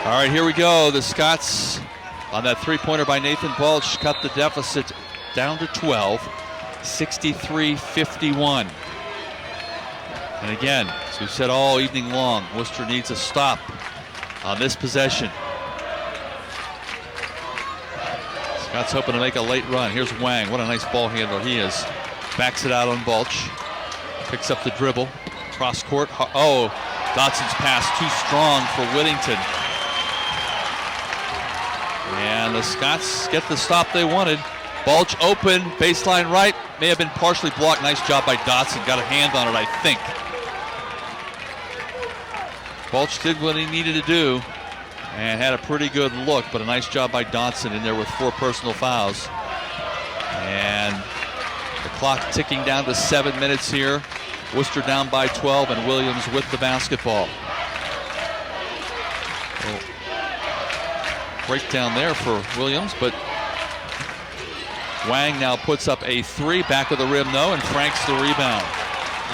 All right, here we go. The Scots on that three-pointer by Nathan Balch cut the deficit down to 12, 63-51. And again, as we've said all evening long, Wooster needs a stop on this possession. Scott's hoping to make a late run. Here's Wang. What a nice ball handler he is. Backs it out on Balch. Picks up the dribble. Cross court. Oh, Dotson's pass too strong for Whittington. And the Scots get the stop they wanted. Balch open, baseline right. May have been partially blocked. Nice job by Dotson. Got a hand on it, I think. Balch did what he needed to do and had a pretty good look, but a nice job by Dotson in there with 4 personal fouls. And the clock ticking down to 7 minutes here. Wooster down by 12 and Williams with the basketball. Breakdown there for Williams, but Wang now puts up a 3, back of the rim though, and Franks the rebound.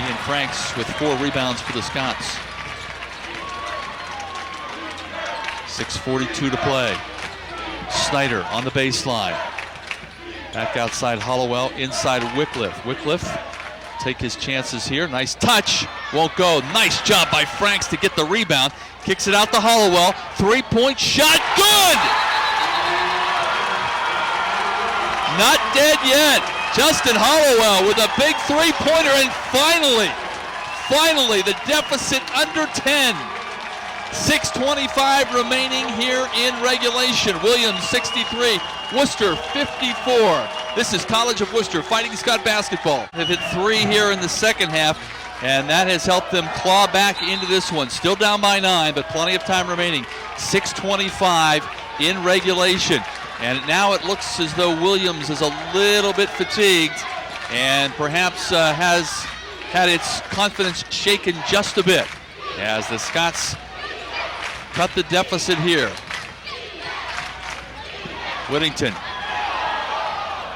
Ian Franks with 4 rebounds for the Scots. 6:42 to play. Snyder on the baseline. Back outside Hollowell, inside Wycliffe. Wycliffe take his chances here. Nice touch, won't go. Nice job by Franks to get the rebound. Kicks it out to Hollowell. 3-point shot, good! Not dead yet. Justin Hollowell with a big 3-pointer, and finally the deficit under 10. 6:25 remaining here in regulation. Williams 63, Wooster 54. This is College of Wooster Fighting Scott basketball. They've hit 3 here in the second half, and that has helped them claw back into this one. Still down by 9, but plenty of time remaining. 6:25 in regulation. And now it looks as though Williams is a little bit fatigued and perhaps has had its confidence shaken just a bit as the Scots cut the deficit here. Whittington.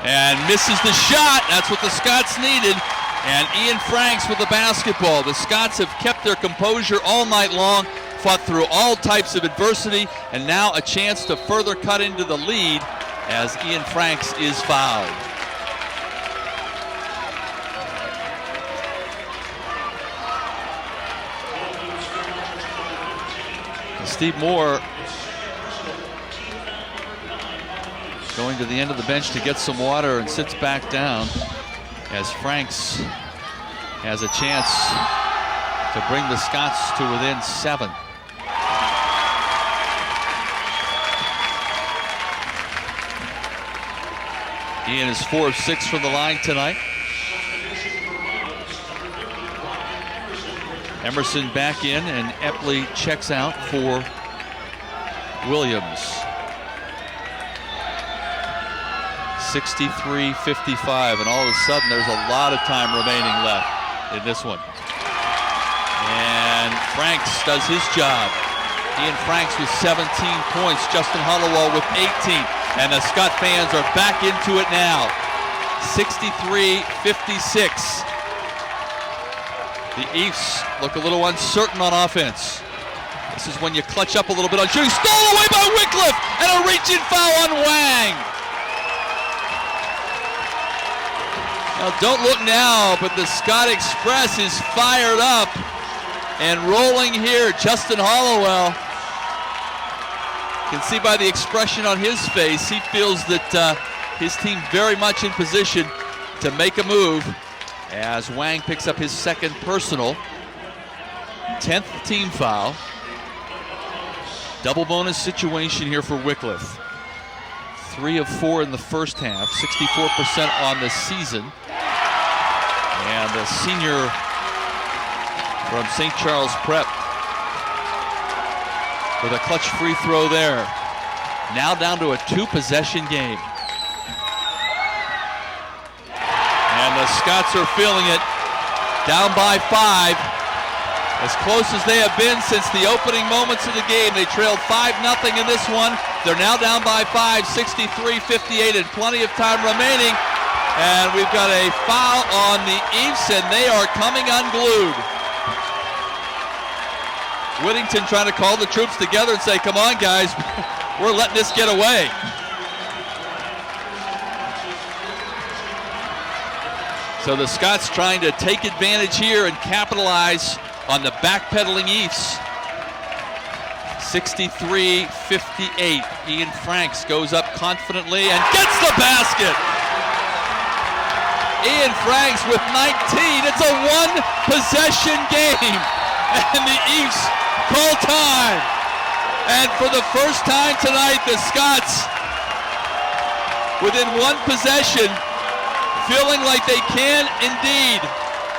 And misses the shot. That's what the Scots needed. And Ian Franks with the basketball. The Scots have kept their composure all night long, fought through all types of adversity, and now a chance to further cut into the lead as Ian Franks is fouled. Steve Moore going to the end of the bench to get some water and sits back down as Franks has a chance to bring the Scots to within 7. Ian is 4 of 6 from the line tonight. Emerson back in, and Epley checks out for Williams. 63-55, and all of a sudden there's a lot of time remaining left in this one. And Franks does his job. Ian Franks with 17 points, Justin Hollowell with 18, and the Scott fans are back into it now. 63-56. The East look a little uncertain on offense. This is when you clutch up a little bit on shooting. Stolen away by Wycliffe, and a reach-in foul on Wang. Now, don't look now, but the Scott Express is fired up and rolling here. Justin Hollowell, you can see by the expression on his face, he feels that his team very much in position to make a move as Wang picks up his second personal, 10th team foul. Double bonus situation here for Wycliffe. 3 of 4 in the first half, 64% on the season. And the senior from St. Charles Prep with a clutch free throw there. Now down to a 2-possession game. And the Scots are feeling it. Down by 5. As close as they have been since the opening moments of the game. They trailed 5-0 in this one. They're now down by 5, 63-58, and plenty of time remaining. And we've got a foul on the East, and they are coming unglued. Whittington trying to call the troops together and say, come on guys, we're letting this get away. So the Scots trying to take advantage here and capitalize on the backpedaling East. 63-58. Ian Franks goes up confidently and gets the basket. Ian Franks with 19. It's a one-possession game. And the East call time. And for the first time tonight, the Scots, within one possession, feeling like they can indeed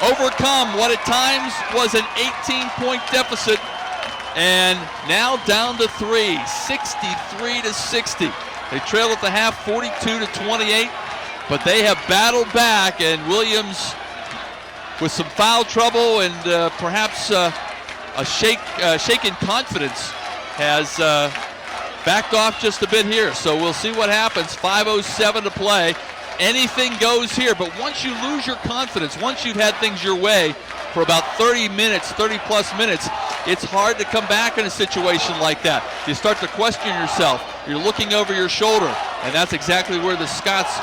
overcome what at times was an 18-point deficit. And now down to 3, 63-60. They trail at the half 42-28, but they have battled back, and Williams with some foul trouble and perhaps a shaken confidence has backed off just a bit here. So we'll see what happens. 5:07 to play. Anything goes here, but once you lose your confidence, once you've had things your way for about 30 minutes, 30-plus minutes, it's hard to come back in a situation like that. You start to question yourself. You're looking over your shoulder, and that's exactly where the Scots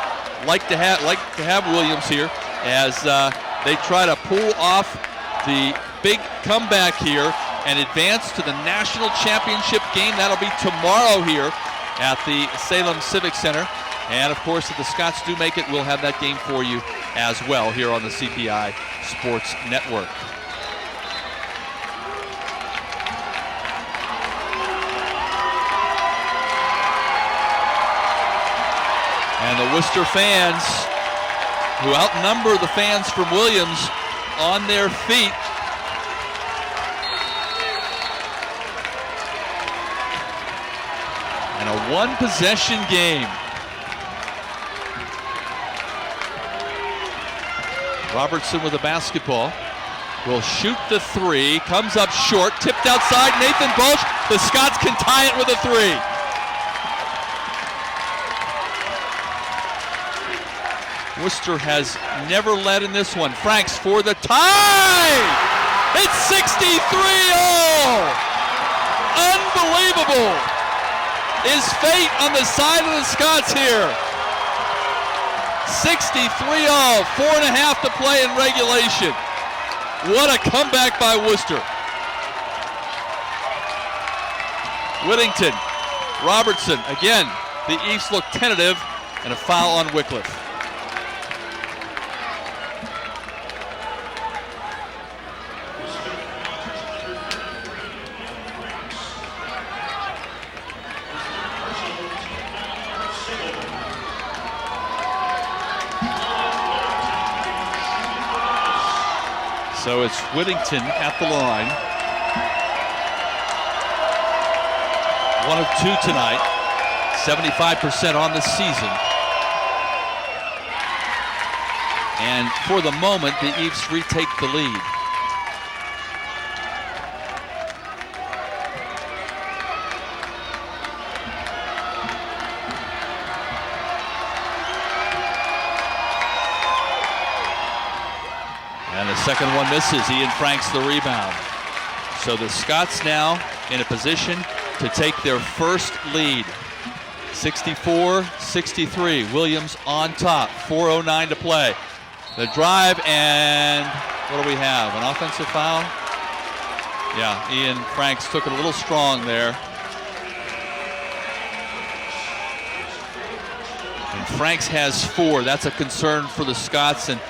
like to have Williams here, as they try to pull off the big comeback here and advance to the national championship game. That'll be tomorrow here at the Salem Civic Center. And of course, if the Scots do make it, we'll have that game for you as well here on the CPI Sports Network. And the Wooster fans, who outnumber the fans from Williams, on their feet. And a one-possession game. Robertson with the basketball. Will shoot the three. Comes up short. Tipped outside. Nathan Bulch. The Scots can tie it with a three. Wooster has never led in this one. Franks for the tie! It's 63-all! Unbelievable! Is fate on the side of the Scots here? 63-all, 4.5 to play in regulation. What a comeback by Wooster. Whittington, Robertson, again, the East look tentative, and a foul on Wycliffe. So it's Whittington at the line. 1 of 2 tonight. 75% on the season. And for the moment, the Eves retake the lead. And the second one misses. Ian Franks the rebound. So the Scots now in a position to take their first lead. 64-63. Williams on top. 4:09 to play. The drive, and what do we have? An offensive foul? Yeah, Ian Franks took it a little strong there. And Franks has 4. That's a concern for the Scots, and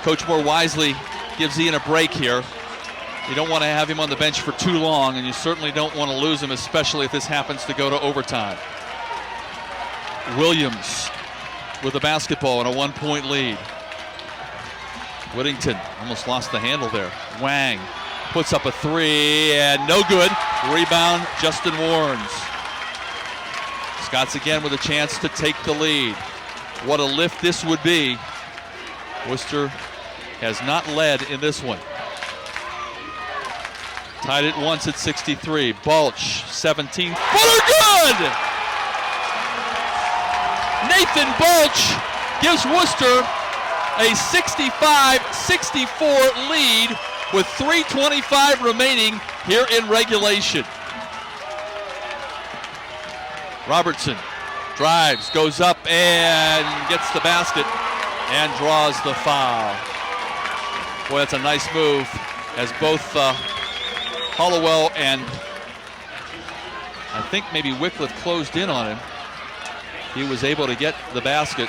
Coach more wisely gives Ian a break here. You don't want to have him on the bench for too long, and you certainly don't want to lose him, especially if this happens to go to overtime. Williams with the basketball and a 1-point lead. Whittington almost lost the handle there. Wang puts up a 3 and no good. Rebound, Justin Warnes. Scots again with a chance to take the lead. What a lift this would be. Wooster has not led in this one. Tied it once at 63. Bulch, 17. Footer good! Nathan Bulch gives Wooster a 65-64 lead with 3:25 remaining here in regulation. Robertson drives, goes up and gets the basket and draws the foul. Boy, that's a nice move as both Hollowell and I think maybe Wycliffe closed in on him. He was able to get the basket.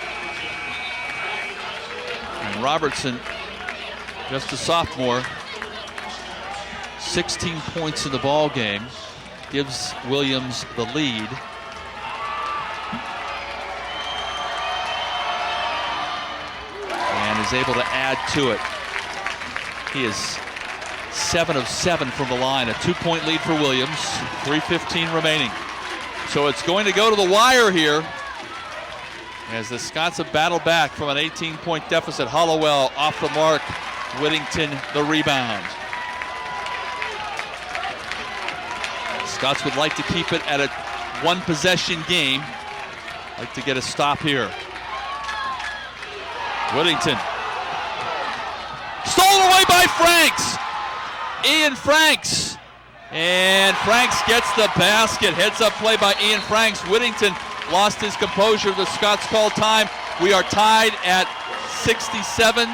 And Robertson, just a sophomore, 16 points in the ball game, gives Williams the lead. And is able to add to it. He is 7 of 7 from the line, a 2-point lead for Williams, 3:15 remaining. So it's going to go to the wire here as the Scots have battled back from an 18-point deficit. Hollowell off the mark, Whittington the rebound. Scots would like to keep it at a one-possession game. Like to get a stop here. Whittington. Stolen away by Franks. Ian Franks. And Franks gets the basket. Heads up play by Ian Franks. Whittington lost his composure. The Scots call time. We are tied at 67.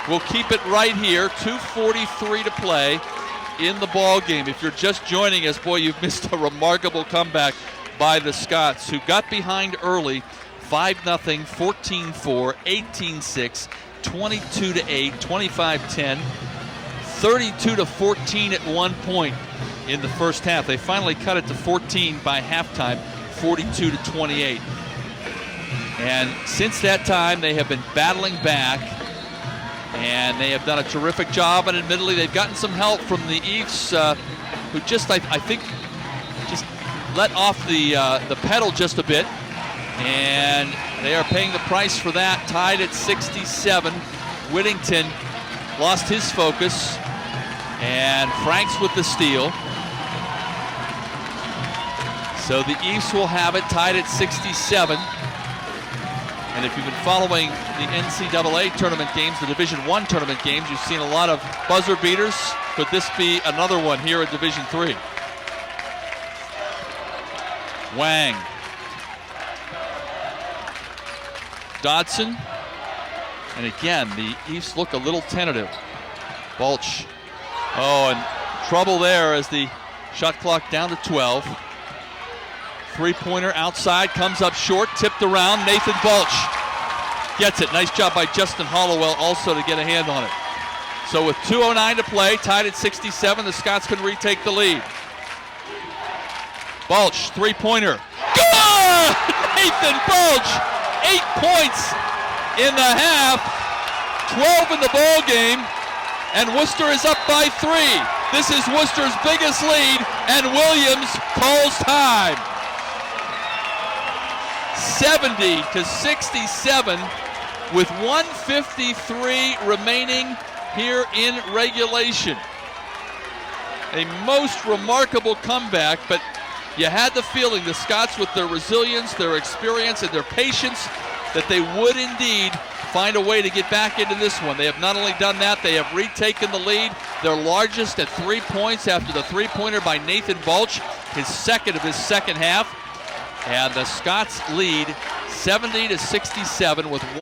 We'll keep it right here. 2:43 to play in the ball game. If you're just joining us, boy, you've missed a remarkable comeback by the Scots, who got behind early, 5-0, 14-4, 18-6, 22-8, 25-10, 32-14 at one point in the first half. They finally cut it to 14 by halftime, 42-28. And since that time, they have been battling back, and they have done a terrific job. And admittedly, they've gotten some help from the Eves, who just, I think, just let off the pedal just a bit. And they are paying the price for that. Tied at 67. Whittington lost his focus. And Franks with the steal. So the Eves will have it tied at 67. And if you've been following the NCAA tournament games, the Division I tournament games, you've seen a lot of buzzer beaters. Could this be another one here at Division III? Wang. Dodson. And again, the East look a little tentative. Balch. Oh, and trouble there as the shot clock down to 12. Three-pointer outside, comes up short, tipped around. Nathan Balch gets it. Nice job by Justin Hollowell also to get a hand on it. So with 2:09 to play, tied at 67, the Scots can retake the lead. Balch, three-pointer. Good! Nathan Balch, 8 points in the half, 12 in the ball game, and Wooster is up by 3. This is Wooster's biggest lead, and Williams calls time. 70-67 with 1:53 remaining here in regulation. A most remarkable comeback, but you had the feeling the Scots, with their resilience, their experience, and their patience, that they would indeed find a way to get back into this one. They have not only done that, they have retaken the lead, their largest at 3 points after the three-pointer by Nathan Balch, his second of his second half. And the Scots lead 70-67 with